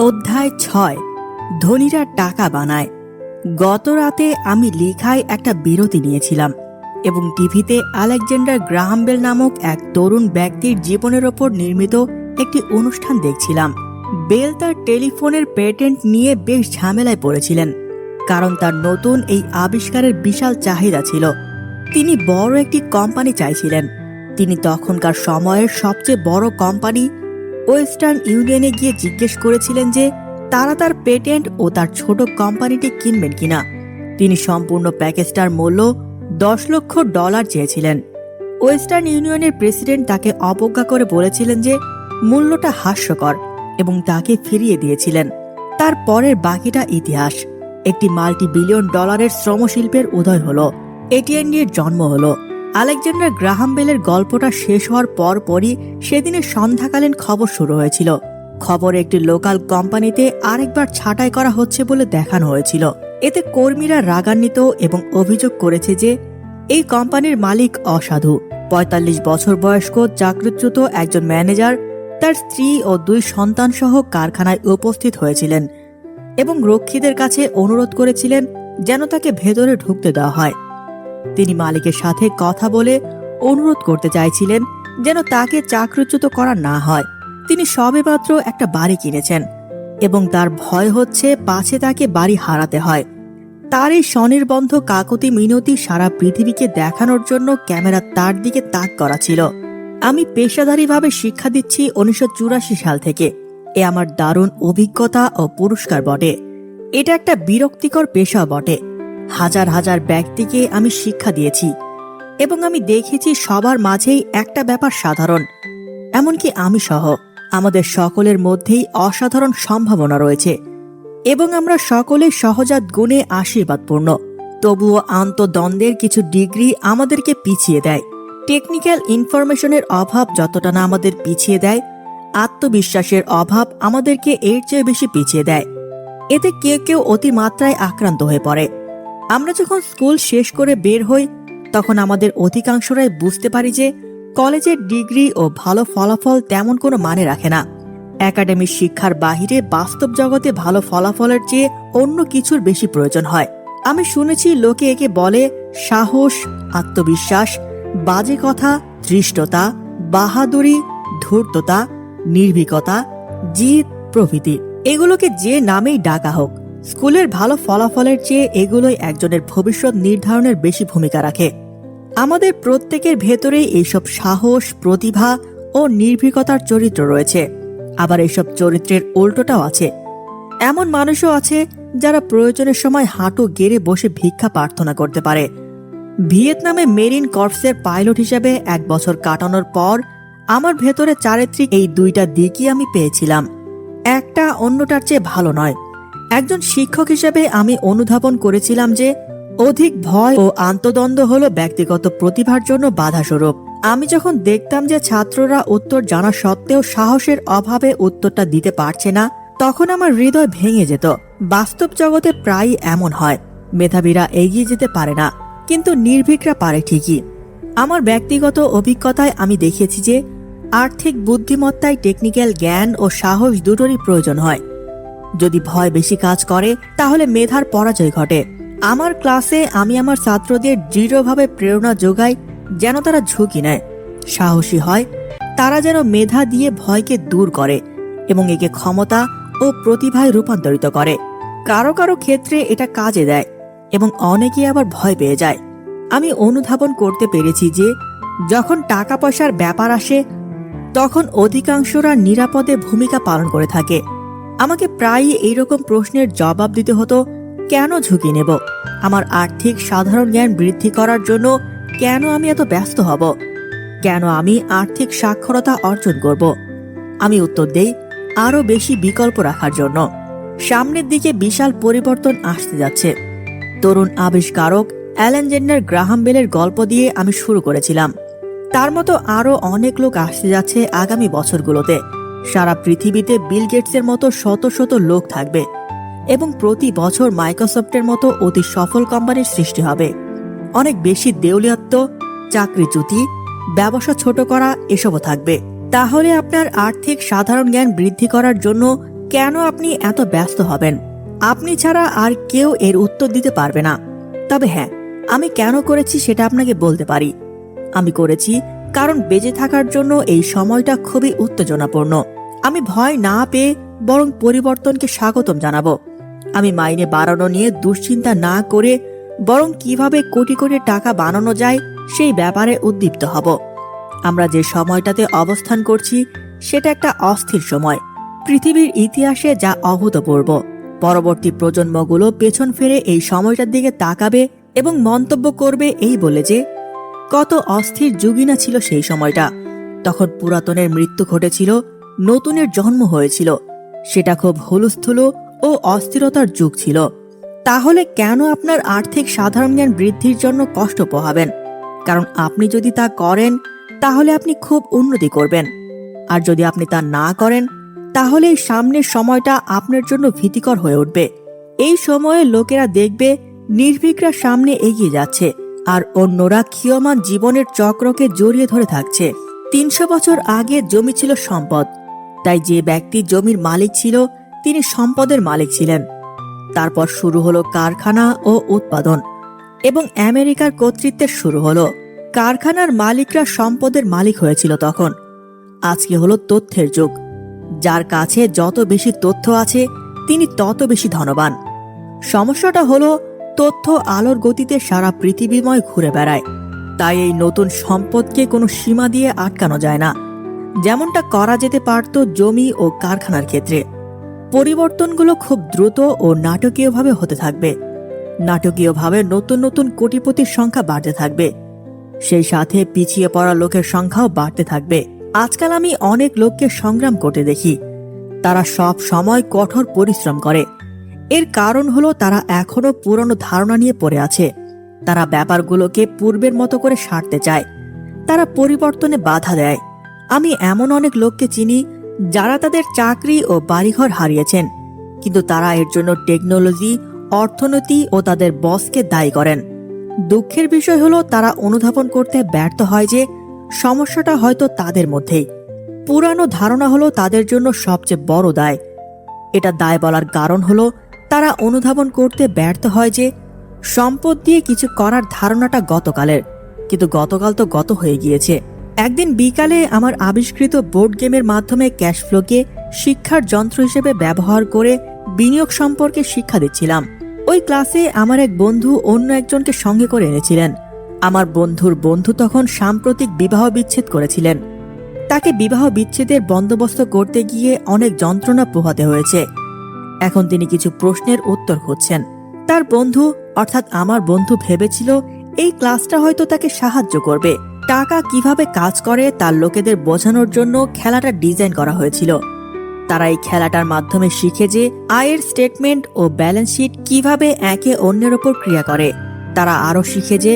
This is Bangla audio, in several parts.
অধ্যায় ৬ ধনীরা টাকা বানায়। গত রাতে আমি লেখায় একটা বিরতি নিয়েছিলাম এবং টিভিতে আলেকজান্ডার গ্রাহাম বেল নামক এক তরুণ ব্যক্তির জীবনের ওপর নির্মিত একটি অনুষ্ঠান দেখছিলাম। বেল তার টেলিফোনের পেটেন্ট নিয়ে বেশ ঝামেলায় পড়েছিলেন, কারণ তার নতুন এই আবিষ্কারের বিশাল চাহিদা ছিল। তিনি বড় একটি কোম্পানি চাইছিলেন। তিনি তখনকার সময়ের সবচেয়ে বড় কোম্পানি ওয়েস্টার্ন ইউনিয়নে গিয়ে জিজ্ঞেস করেছিলেন যে তারা তার পেটেন্ট ও তার ছোট কোম্পানিটি কিনবেন কিনা। তিনি সম্পূর্ণ প্যাকেজটার মূল্য $10 লক্ষ চেয়েছিলেন। ওয়েস্টার্ন ইউনিয়নের প্রেসিডেন্ট তাকে অবজ্ঞা করে বলেছিলেন যে মূল্যটা হাস্যকর এবং তাকে ফিরিয়ে দিয়েছিলেন। তার পরের বাকিটা ইতিহাস। একটি $multi-billion শ্রমশিল্পের উদয় হলো, AT&T এর জন্ম হলো। আলেকজান্ডার গ্রাহাম বেলের গল্পটা শেষ হওয়ার পরপরই সেদিনের সন্ধ্যাকালীন খবর শুরু হয়েছিল। খবরে একটি লোকাল কোম্পানিতে আরেকবার ছাঁটাই করা হচ্ছে বলে দেখানো হয়েছিল। এতে কর্মীরা রাগান্বিত এবং অভিযোগ করেছে যে এই কোম্পানির মালিক অসাধু। 45 বছর বয়স্ক চাকরিচ্যুত একজন ম্যানেজার তার স্ত্রী ও 2 সন্তান সহ কারখানায় উপস্থিত হয়েছিলেন এবং রক্ষীদের কাছে অনুরোধ করেছিলেন যেন তাকে ভেতরে ঢুকতে দেওয়া হয়। তিনি মালিকের সাথে কথা বলে অনুরোধ করতে চাইছিলেন যেন তাকে চাকরিচ্যুত করা না হয়। তিনি সবেমাত্র একটা বাড়ি কিনেছেন এবং তার ভয় হচ্ছে পাছে তাকে বাড়ি হারাতে হয়। তার এই স্বনির্বন্ধ কাকুতি মিনতি সারা পৃথিবীকে দেখানোর জন্য ক্যামেরা তার দিকে তাক করা ছিল। আমি পেশাদারিভাবে শিক্ষা দিচ্ছি 1984 সাল থেকে। এ আমার দারুণ অভিজ্ঞতা ও পুরস্কার বটে। এটা একটা বিরক্তিকর পেশা বটে। হাজার হাজার ব্যক্তিকে আমি শিক্ষা দিয়েছি এবং আমি দেখেছি সবার মাঝেই একটা ব্যাপার সাধারণ, এমনকি আমি সহ। আমাদের সকলের মধ্যেই অসাধারণ সম্ভাবনা রয়েছে এবং আমরা সকলে সহজাত গুণে আশীর্বাদপূর্ণ। তবুও আন্তদ্বন্দ্বের কিছু ডিগ্রি আমাদেরকে পিছিয়ে দেয়। টেকনিক্যাল ইনফরমেশনের অভাব যতটা না আমাদের পিছিয়ে দেয়, আত্মবিশ্বাসের অভাব আমাদেরকে এর চেয়ে বেশি পিছিয়ে দেয়। এতে কেউ কেউ অতিমাত্রায় আক্রান্ত হয়ে পড়ে। আমরা যখন স্কুল শেষ করে বের হই তখন আমাদের অধিকাংশরাই বুঝতে পারি যে কলেজের ডিগ্রি ও ভালো ফলাফল তেমন কোনো মানে রাখে না। একাডেমিক শিক্ষার বাহিরে বাস্তব জগতে ভালো ফলাফলের চেয়ে অন্য কিছুর বেশি প্রয়োজন হয়। আমি শুনেছি লোকে একে বলে সাহস, আত্মবিশ্বাস, বাজে কথা, ধৃষ্টতা, বাহাদুরি, ধূর্ততা, নির্ভীকতা, জিদ প্রভৃতি। এগুলোকে যে নামেই ডাকা হোক, স্কুলের ভালো ফলাফলের চেয়ে এগুলোই একজনের ভবিষ্যৎ নির্ধারণের বেশি ভূমিকা রাখে। আমাদের প্রত্যেকের ভেতরেই এইসব সাহস, প্রতিভা ও নির্ভীকতার চরিত্র রয়েছে। আবার এইসব চরিত্রের উল্টোটাও আছে। এমন মানুষও আছে যারা প্রয়োজনের সময় হাঁটু গেড়ে বসে ভিক্ষা প্রার্থনা করতে পারে। ভিয়েতনামে মেরিন কর্পসের পাইলট হিসেবে 1 বছর কাটানোর পর আমার ভেতরে চারিত্রিক এই দুইটা দিকই আমি পেয়েছিলাম। একটা অন্যটার চেয়ে ভালো নয়। একজন শিক্ষক হিসেবে আমি অনুধাবন করেছিলাম যে অধিক ভয় ও আন্তদ্বন্দ্ব হলো ব্যক্তিগত প্রতিভার জন্য বাধাস্বরূপ। আমি যখন দেখতাম যে ছাত্ররা উত্তর জানা সত্ত্বেও সাহসের অভাবে উত্তরটা দিতে পারছে না, তখন আমার হৃদয় ভেঙে যেত। বাস্তব জগতে প্রায়ই এমন হয়। মেধাবীরা এগিয়ে যেতে পারে না, কিন্তু নির্ভীকরা পারে ঠিকই। আমার ব্যক্তিগত অভিজ্ঞতায় আমি দেখেছি যে আর্থিক বুদ্ধিমত্তায় টেকনিক্যাল জ্ঞান ও সাহস দুটোরই প্রয়োজন হয়। যদি ভয় বেশি কাজ করে তাহলে মেধার পরাজয় ঘটে। আমার ক্লাসে আমি আমার ছাত্রদের দৃঢ়ভাবে প্রেরণা যোগাই যেন তারা ঝুঁকি নেয়, সাহসী হয়, তারা যেন মেধা দিয়ে ভয়কে দূর করে এবং একে ক্ষমতা ও প্রতিভায় রূপান্তরিত করে। কারো কারো ক্ষেত্রে এটা কাজে দেয় এবং অনেকেই আবার ভয় পেয়ে যায়। আমি অনুধাবন করতে পেরেছি যে যখন টাকা পয়সার ব্যাপার আসে তখন অধিকাংশরা নিরাপদে ভূমিকা পালন করে থাকে। আমাকে প্রায়ই এইরকম প্রশ্নের জবাব দিতে হতো, কেন ঝুঁকি নেব? আমার আর্থিক সাধারণ জ্ঞান বৃদ্ধি করার জন্য কেন আমি এত ব্যস্ত হব? কেন আমি আর্থিক সাক্ষরতা অর্জন করব? আমি উত্তর দেই, আরো বেশি বিকল্প রাখার জন্য। সামনের দিকে বিশাল পরিবর্তন আসতে যাচ্ছে। তরুণ আবিষ্কারক আলেকজান্ডার গ্রাহাম বেলের গল্প দিয়ে আমি শুরু করেছিলাম। তার মতো আরো অনেক লোক আসতে যাচ্ছে আগামী বছরগুলোতে। সারা পৃথিবীতে বিল গেটসের মতো শত শত লোক থাকবে এবং প্রতি বছর মাইক্রোসফটের মতো অতি সফল কোম্পানির সৃষ্টি হবে। অনেক বেশি দেউলিয়াত্ব, চাকরিচ্যুতি, ব্যবসা ছোট করা এসবও থাকবে। তাহলে আপনার আর্থিক সাধারণ জ্ঞান বৃদ্ধি করার জন্য কেন আপনি এত ব্যস্ত হবেন? আপনি ছাড়া আর কেউ এর উত্তর দিতে পারবে না। তবে হ্যাঁ, আমি কেন করেছি সেটা আপনাকে বলতে পারি। আমি করেছি কারণ বেঁচে থাকার জন্য এই সময়টা খুবই উত্তেজনাপূর্ণ। আমি ভয় না পেয়ে বরং পরিবর্তনকে স্বাগতম জানাবো। আমি মাইনে বাড়ানো নিয়ে দুশ্চিন্তা না করে বরং কিভাবে কোটি কোটি টাকা বানানো যায় সেই ব্যাপারে উদ্দীপ্ত হব। আমরা যে সময়টাতে অবস্থান করছি সেটা একটা অস্থির সময়, পৃথিবীর ইতিহাসে যা অভূতপূর্ব। পরবর্তী প্রজন্মগুলো পেছন ফিরে এই সময়টার দিকে তাকাবে এবং মন্তব্য করবে এই বলে যে কত অস্থির যুগই না ছিল সেই সময়টা। তখন পুরাতনের মৃত্যু ঘটেছিল, নতুনের জন্ম হয়েছিল। সেটা খুব হুলস্থুল ও অস্থিরতার যুগ ছিল। তাহলে কেন আপনার আর্থিক সাধারণ জ্ঞান বৃদ্ধির জন্য কষ্ট পোহাবেন? কারণ আপনি যদি তা করেন তাহলে আপনি খুব উন্নতি করবেন, আর যদি আপনি তা না করেন তাহলে এই সামনের সময়টা আপনার জন্য ভীতিকর হয়ে উঠবে। এই সময়ে লোকেরা দেখবে নির্ভীকরা সামনে এগিয়ে যাচ্ছে আর অন্যরা ক্ষীয়মান জীবনের চক্রকে জড়িয়ে ধরে থাকছে। ৩০০ বছর আগে জমি ছিল সম্পদ, তাই যে ব্যক্তি জমির মালিক ছিল তিনি সম্পদের মালিক ছিলেন। তারপর শুরু হলো কারখানা ও উৎপাদন এবং আমেরিকার কর্তৃত্বের শুরু হলো। কারখানার মালিকরা সম্পদের মালিক হয়েছিল তখন। আজকে হলো তথ্যের যুগ। যার কাছে যত বেশি তথ্য আছে তিনি তত বেশি ধনবান। সমস্যাটা হলো তথ্য আলোর গতিতে সারা পৃথিবীময় ঘুরে বেড়ায়, তাই এই নতুন সম্পদকে কোনো সীমা দিয়ে আটকানো যায় না, যেমনটা করা যেতে পারত জমি ও কারখানার ক্ষেত্রে। পরিবর্তনগুলো খুব দ্রুত ও নাটকীয়ভাবে হতে থাকবে। নাটকীয়ভাবে নতুন নতুন কোটিপতির সংখ্যা বাড়তে থাকবে, সেই সাথে পিছিয়ে পড়া লোকের সংখ্যাও বাড়তে থাকবে। আজকাল আমি অনেক লোককে সংগ্রাম করতে দেখি। তারা সব সময় কঠোর পরিশ্রম করে। এর কারণ হলো তারা এখনো পুরনো ধারণা নিয়ে পড়ে আছে। তারা ব্যাপারগুলোকে পূর্বের মতো করে সারতে চায়। তারা পরিবর্তনে বাধা দেয়। আমি এমন অনেক লোককে চিনি যারা তাদের চাকরি ও বাড়িঘর হারিয়েছেন, কিন্তু তারা এর জন্য টেকনোলজি, অর্থনীতি ও তাদের বসকে দায়ী করেন। দুঃখের বিষয় হলো তারা অনুধাবন করতে ব্যর্থ হয় যে সমস্যাটা হয়তো তাদের মধ্যেই। পুরানো ধারণা হলো তাদের জন্য সবচেয়ে বড় দায়। এটা দায় বলার কারণ হলো তারা অনুধাবন করতে ব্যর্থ হয় যে সম্পদ দিয়ে কিছু করার ধারণাটা গতকালের, কিন্তু গতকাল তো গত হয়ে গিয়েছে। একদিন বিকালে আমার আবিষ্কৃত বোর্ড গেমের মাধ্যমে ক্যাশ ফ্লোকে শিক্ষার যন্ত্র হিসেবে ব্যবহার করে বিনিয়োগ সম্পর্কে শিক্ষা দিচ্ছিলাম। ওই ক্লাসে আমার এক বন্ধু অন্য একজনকে সঙ্গে করে এনেছিলেন। আমার বন্ধুর বন্ধু তখন সাম্প্রতিক বিবাহ বিচ্ছেদ করেছিলেন। তাকে বিবাহ বিচ্ছেদের বন্দোবস্ত করতে গিয়ে অনেক যন্ত্রণা পোহাতে হয়েছে। এখন তিনি কিছু প্রশ্নের উত্তর খুঁজছেন। তার বন্ধু অর্থাৎ আমার বন্ধু ভেবেছিল এই ক্লাসটা হয়তো তাকে সাহায্য করবে। টাকা কিভাবে কাজ করে তার লোকেদের বোঝানোর জন্য খেলাটা ডিজাইন করা হয়েছিল। তারা এই খেলাটার মাধ্যমে শিখে যে আয়ের স্টেটমেন্ট ও ব্যালেন্স শিট কিভাবে একে অন্যের ওপর ক্রিয়া করে। তারা আরও শিখে যে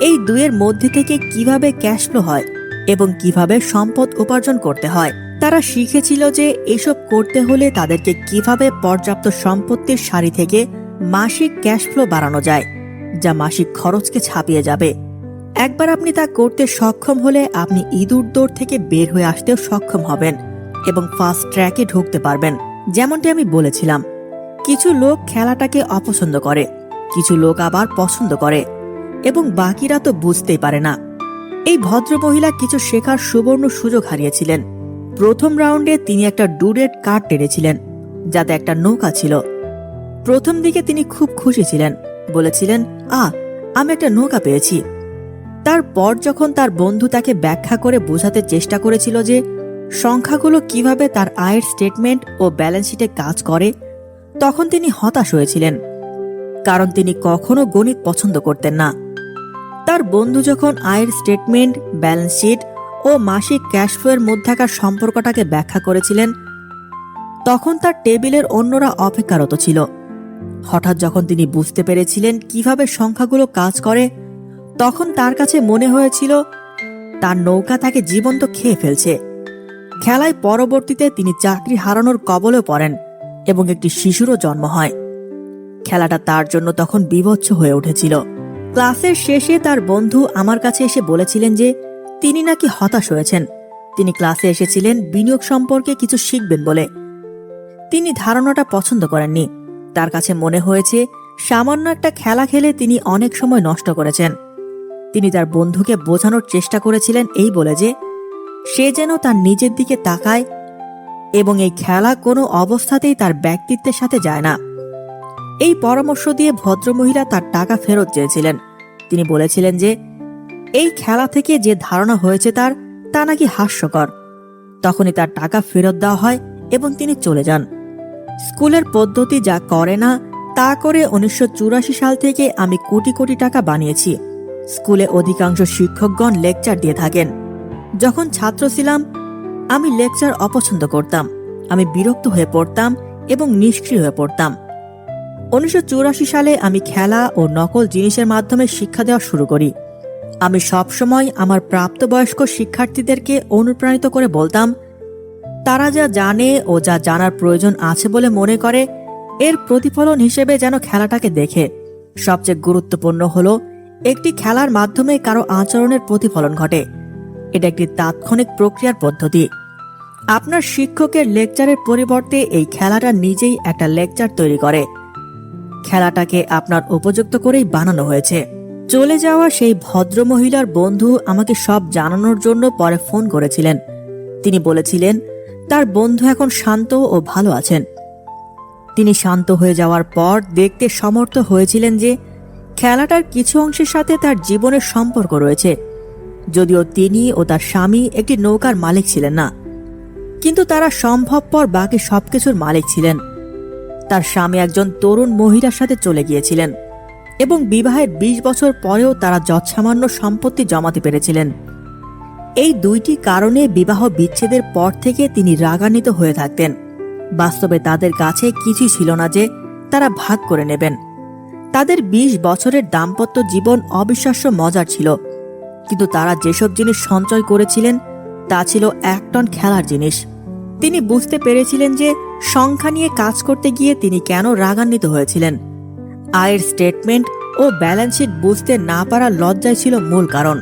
এই দুয়ের মধ্যে থেকে কিভাবে ক্যাশ ফ্লো হয় এবং কিভাবে সম্পদ উপার্জন করতে হয়। তারা শিখেছিল যে এসব করতে হলে তাদেরকে কিভাবে পর্যাপ্ত সম্পত্তির সারি থেকে মাসিক ক্যাশ ফ্লো বাড়ানো যায়, যা মাসিক খরচকে ছাপিয়ে যাবে। একবার আপনি তা করতে সক্ষম হলে আপনি ইঁদুর দৌড় থেকে বের হয়ে আসতেও সক্ষম হবেন এবং ফাস্ট ট্র্যাকে ঢুকতে পারবেন। যেমনটি আমি বলেছিলাম, কিছু লোক খেলাটাকে অপছন্দ করে, কিছু লোক আবার পছন্দ করে এবং বাকিরা তো বুঝতেই পারে না। এই ভদ্রমহিলা কিছু শেখার সুবর্ণ সুযোগ হারিয়েছিলেন। প্রথম রাউন্ডে তিনি একটা ডুডেট কার্ড টেনেছিলেন যাতে একটা নৌকা ছিল। প্রথম দিকে তিনি খুব খুশি ছিলেন, বলেছিলেন, আমি একটা নৌকা পেয়েছি। তারপর যখন তার বন্ধু তাকে ব্যাখ্যা করে বোঝাতে চেষ্টা করেছিল যে সংখ্যাগুলো কিভাবে তার আয়ের স্টেটমেন্ট ও ব্যালেন্স শিটে কাজ করে, তখন তিনি হতাশ হয়েছিলেন, কারণ তিনি কখনো গণিত পছন্দ করতেন না। তার বন্ধু যখন আয়ের স্টেটমেন্ট, ব্যালেন্স শিট ও মাসিক ক্যাশ ফ্লোয়ের মধ্যকার সম্পর্কটাকে ব্যাখ্যা করেছিলেন, তখন তার টেবিলের অন্যরা অপেক্ষারত ছিল। হঠাৎ যখন তিনি বুঝতে পেরেছিলেন কিভাবে সংখ্যাগুলো কাজ করে, তখন তার কাছে মনে হয়েছিল তার নৌকা তাকে জীবন্ত খেয়ে ফেলছে। খেলায় পরবর্তীতে তিনি চাকরি হারানোর কবলে পড়েন এবং একটি শিশুরও জন্ম হয়। খেলাটা তার জন্য তখন বীভৎস হয়ে উঠেছিল। ক্লাসের শেষে তার বন্ধু আমার কাছে এসে বলেছিলেন যে তিনি নাকি হতাশ হয়েছেন। তিনি ক্লাসে এসেছিলেন বিনিয়োগ সম্পর্কে কিছু শিখবেন বলে। তিনি ধারণাটা পছন্দ করেননি। তার কাছে মনে হয়েছে সামান্য একটা খেলা খেলে তিনি অনেক সময় নষ্ট করেছেন। তিনি তার বন্ধুকে বোঝানোর চেষ্টা করেছিলেন এই বলে যে সে যেন তার নিজের দিকে তাকায় এবং এই খেলা কোনো অবস্থাতেই তার ব্যক্তিত্বের সাথে যায় না। এই পরামর্শ দিয়ে ভদ্রমহিলা তার টাকা ফেরত চেয়েছিলেন। তিনি বলেছিলেন যে এই খেলা থেকে যে ধারণা হয়েছে তা নাকি হাস্যকর। তখনই তার টাকা ফেরত দেওয়া হয় এবং তিনি চলে যান। স্কুলের পদ্ধতি যা করে না তা করে 1984 সাল থেকে আমি কোটি কোটি টাকা বানিয়েছি। স্কুলে অধিকাংশ শিক্ষকগণ লেকচার দিয়ে থাকেন। যখন ছাত্র ছিলাম আমি লেকচার অপছন্দ করতাম। আমি বিরক্ত হয়ে পড়তাম এবং নিষ্ক্রিয় হয়ে পড়তাম। 1984 সালে আমি খেলা ও নকল জিনিসের মাধ্যমে শিক্ষা দেওয়া শুরু করি। আমি সবসময় আমার প্রাপ্তবয়স্ক শিক্ষার্থীদেরকে অনুপ্রাণিত করে বলতাম তারা যা জানে ও যা জানার প্রয়োজন আছে বলে মনে করে এর প্রতিফলন হিসেবে যেন খেলাটাকে দেখে। সবচেয়ে গুরুত্বপূর্ণ হলো একটি খেলার মাধ্যমে কারো আচরণের প্রতিফলন ঘটে। এটা একটি তাৎক্ষণিক প্রক্রিয়ার পদ্ধতি। আপনার শিক্ষকের লেকচারের পরিবর্তে এই খেলাটা নিজেই একটা লেকচার তৈরি করে। খেলাটাকে আপনার উপযুক্ত করেই বানানো হয়েছে। চলে যাওয়া সেই ভদ্রমহিলার বন্ধু আমাকে সব জানানোর জন্য পরে ফোন করেছিলেন। তিনি বলেছিলেন তার বন্ধু এখন শান্ত ও ভালো আছেন। তিনি শান্ত হয়ে যাওয়ার পর দেখতে সমর্থ হয়েছিলেন যে খেলাটার কিছু অংশের সাথে তার জীবনের সম্পর্ক রয়েছে। যদিও তিনি ও তার স্বামী একটি নৌকার মালিক ছিলেন না, কিন্তু তারা সম্ভবপর বাকি সবকিছুর মালিক ছিলেন। তার স্বামী একজন তরুণ মহিলার সাথে চলে গিয়েছিলেন এবং বিবাহের 20 বছর পরেও তারা যৎসামান্য সম্পত্তি জমাতে পেরেছিলেন। এই দুইটি কারণে বিবাহ বিচ্ছেদের পর থেকে তিনি রাগান্বিত হয়ে থাকতেন। বাস্তবে তাদের কাছে কিছুই ছিল না যে তারা ভাগ করে নেবেন। তাদের 20 বছরের দাম্পত্য জীবন অবিশ্বাস্য মজার ছিল, কিন্তু তারা যেসব জিনিস সঞ্চয় করেছিলেন তা ছিল 1 টন খেলার জিনিস। তিনি বুঝতে পেরেছিলেন যে সংখ্যা নিয়ে কাজ করতে গিয়ে তিনি কেন রাগান্বিত হয়েছিলেন। আয়ের স্টেটমেন্ট ও ব্যালেন্স শিট বুঝতে না পারা লজ্জায় ছিল মূল কারণ।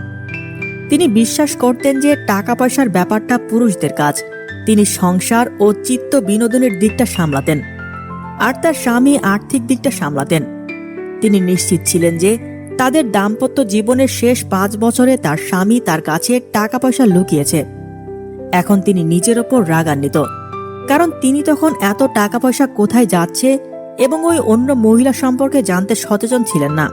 তিনি বিশ্বাস করতেন যে টাকা পয়সার ব্যাপারটা পুরুষদের কাজ। তিনি সংসার ও চিত্ত বিনোদনের দিকটা সামলাতেন, আর তার স্বামী আর্থিক দিকটা সামলাতেন। তিনি নিশ্চিত ছিলেন যে তাদের দাম্পত্য জীবনের শেষ 5 বছরে তার স্বামী তার কাছে টাকা পয়সা লুকিয়েছে। এখন তিনি নিজের ওপর রাগান্বিত, কারণ তিনি তখন এত টাকা পয়সা কোথায় যাচ্ছে এবং ওই অন্য মহিলা সম্পর্কে জানতে সচেতন ছিলেন না।